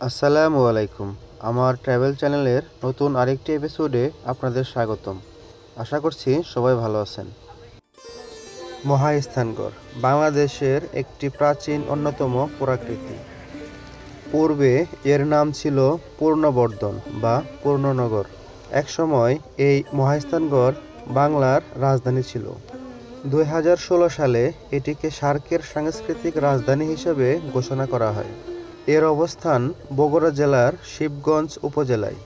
আসসালামু আলাইকুম। আমার ট্রাভেল চ্যানেলের নতুন আরেকটি এপিসোডে আপনাদের স্বাগতম। আশা করছি সবাই ভালো আছেন। মহাস্থানগড় বাংলাদেশের একটি প্রাচীন অন্যতম পুরাকীর্তি। পূর্বে এর নাম ছিল পূর্ণবর্ধন বা পূর্ণনগর। একসময় এই মহাস্থানগড় বাংলার রাজধানী ছিল। 2016 সালে এটিকে সার্কের সাংস্কৃতিক রাজধানী হিসেবে ঘোষণা করা হয়। এর অবস্থান বগুড়া জেলার শিবগঞ্জ উপজেলায়।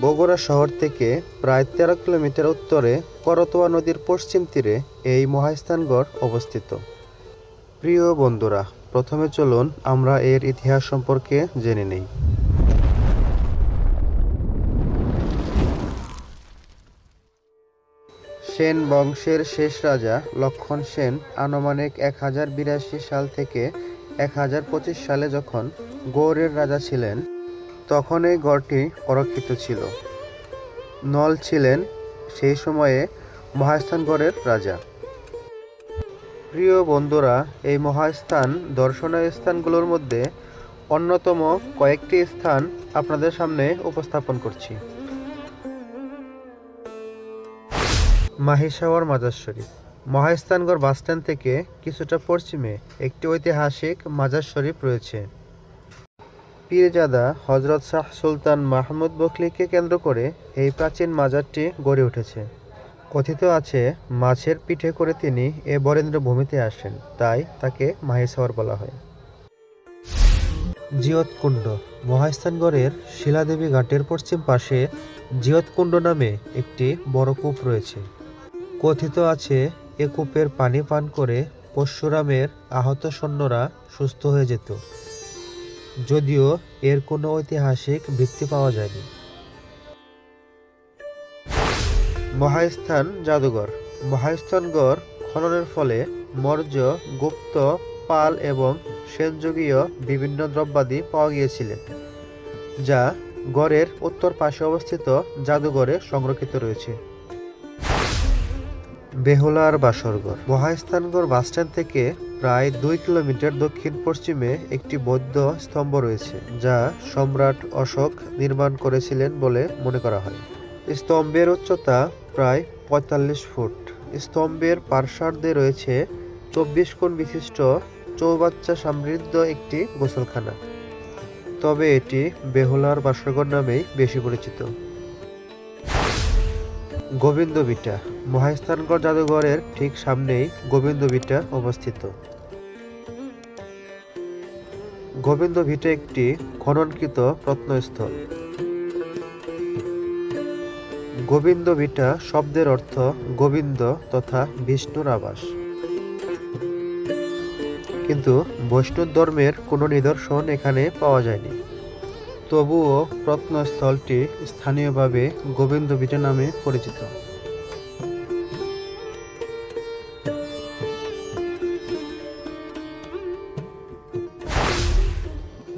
বগুড়া শহর থেকে প্রায় 13 কিলোমিটার উত্তরে করতোয়া নদীর পশ্চিম তীরে এই মহাস্থানগড় অবস্থিত। প্রিয় বন্ধুরা, প্রথমে চলুন আমরা এর ইতিহাস সম্পর্কে জেনে নেই। সেন বংশের শেষ রাজা লক্ষণ সেন আনুমানিক 1082 সাল থেকে 1025 সালে যখন গৌড়ের রাজা ছিলেন, তখন এই গড়টি অরক্ষিত ছিল। নল ছিলেন সেই সময়ে মহাস্থানগড়ের রাজা। প্রিয় বন্ধুরা, এই মহাস্থান দর্শনীয় স্থানগুলোর মধ্যে অন্যতম কয়েকটি স্থান আপনাদের সামনে উপস্থাপন করছি। মাহিসাওয়ার মাজার শরীফ। মহাস্থানগড় বাসস্ট্যান্ড থেকে কিছুটা পশ্চিমে একটি ঐতিহাসিক মাজার শরীফ রয়েছে। পীরজাদা হজরত শাহ সুলতান মাহমুদ বখলিকে কেন্দ্র করে এই প্রাচীন মাজারটি গড়ে উঠেছে। কথিত আছে, মাছের পিঠে করে তিনি এ বরেন্দ্র ভূমিতে আসেন, তাই তাকে মাহিসাওয়ার বলা হয়। জিয়তকুণ্ড। মহাস্থানগড়ের শিলাদেবী ঘাটের পশ্চিম পাশে জিয়তকুণ্ড নামে একটি বড় কূপ রয়েছে। কথিত আছে, এ কূপের পানি পান করে পরশুরামের আহত সৈন্যরা সুস্থ হয়ে যেত, যদিও এর কোনো ঐতিহাসিক ভিত্তি পাওয়া যায়নি। মহাস্থান জাদুঘর। মহাস্থানগড় খননের ফলে মৌর্য, গুপ্ত, পাল এবং সেনযুগীয় বিভিন্ন দ্রব্যাদি পাওয়া গিয়েছিলেন, যা গড়ের উত্তর পাশে অবস্থিত জাদুঘরে সংরক্ষিত রয়েছে। বেহুলার বাসরঘর। মহাস্থানগড় বাসস্ট্যান্ড থেকে প্রায় 2 কিলোমিটার দক্ষিণ পশ্চিমে একটি বৌদ্ধ স্তম্ভ রয়েছে, যা সম্রাট অশোক নির্মাণ করেছিলেন বলে মনে করা হয়। স্তম্ভের উচ্চতা প্রায় 45 ফুট। স্তম্ভের পার্শ্বে রয়েছে 24 কোণ বিশিষ্ট চৌবাচ্চা সমৃদ্ধ একটি গোসলখানা, তবে এটি বেহুলার বাসরঘর নামেই বেশি পরিচিত। গোবিন্দ ভিটা। মহাস্থানগড় জাদুঘরের ঠিক সামনেই গোবিন্দ ভিটা অবস্থিত। গোবিন্দ ভিটা একটি খননকৃত প্রত্নস্থল। গোবিন্দ ভিটা শব্দের অর্থ গোবিন্দ তথা বিষ্ণুর আবাস, কিন্তু বৈষ্ণব ধর্মের কোনো নিদর্শন এখানে পাওয়া যায়নি। তবুও প্রত্নস্থলটি স্থানীয়ভাবে গোবিন্দ ভিটা নামে পরিচিত।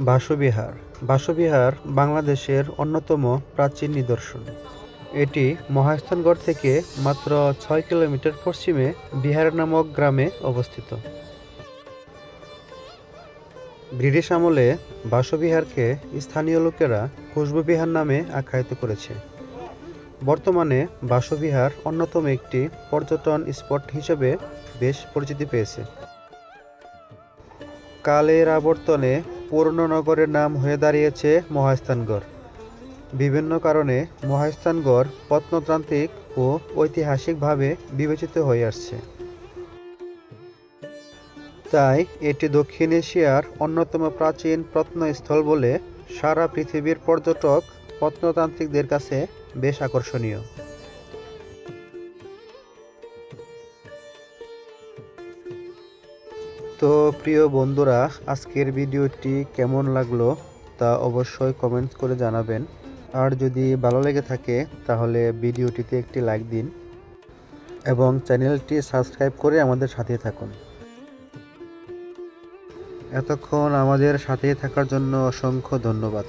বাসবিহার। বাসবিহার বাংলাদেশের অন্যতম প্রাচীন নিদর্শন। এটি মহাস্থানগড় থেকে মাত্র 6 কিলোমিটার পশ্চিমে বিহার নামক গ্রামে অবস্থিত। ব্রিটিশ আমলে বাসবিহারকে স্থানীয় লোকেরা খুশবু বিহার নামে আখ্যায়িত করেছে। বর্তমানে বাসবিহার অন্যতম একটি পর্যটন স্পট হিসেবে বেশ পরিচিতি পেয়েছে। কালের আবর্তনে পূর্ণনগরের নাম হয়ে দাঁড়িয়েছে মহাস্থানগড়। বিভিন্ন কারণে মহাস্থানগড় প্রত্নতান্ত্রিক ও ঐতিহাসিকভাবে বিবেচিত হয়ে আসছে। তাই এটি দক্ষিণ এশিয়ার অন্যতম প্রাচীন প্রত্নস্থল বলে সারা পৃথিবীর পর্যটক প্রত্নতান্ত্রিকদের কাছে বেশ আকর্ষণীয়। তো প্রিয় বন্ধুরা, আজকের ভিডিওটি কেমন লাগলো তা অবশ্যই কমেন্ট করে জানাবেন। আর যদি ভালো লেগে থাকে তাহলে ভিডিওটিতে একটি লাইক দিন এবং চ্যানেলটি সাবস্ক্রাইব করে আমাদের সাথে থাকুন। এতক্ষণ আমাদের সাথে থাকার জন্য অসংখ্য ধন্যবাদ।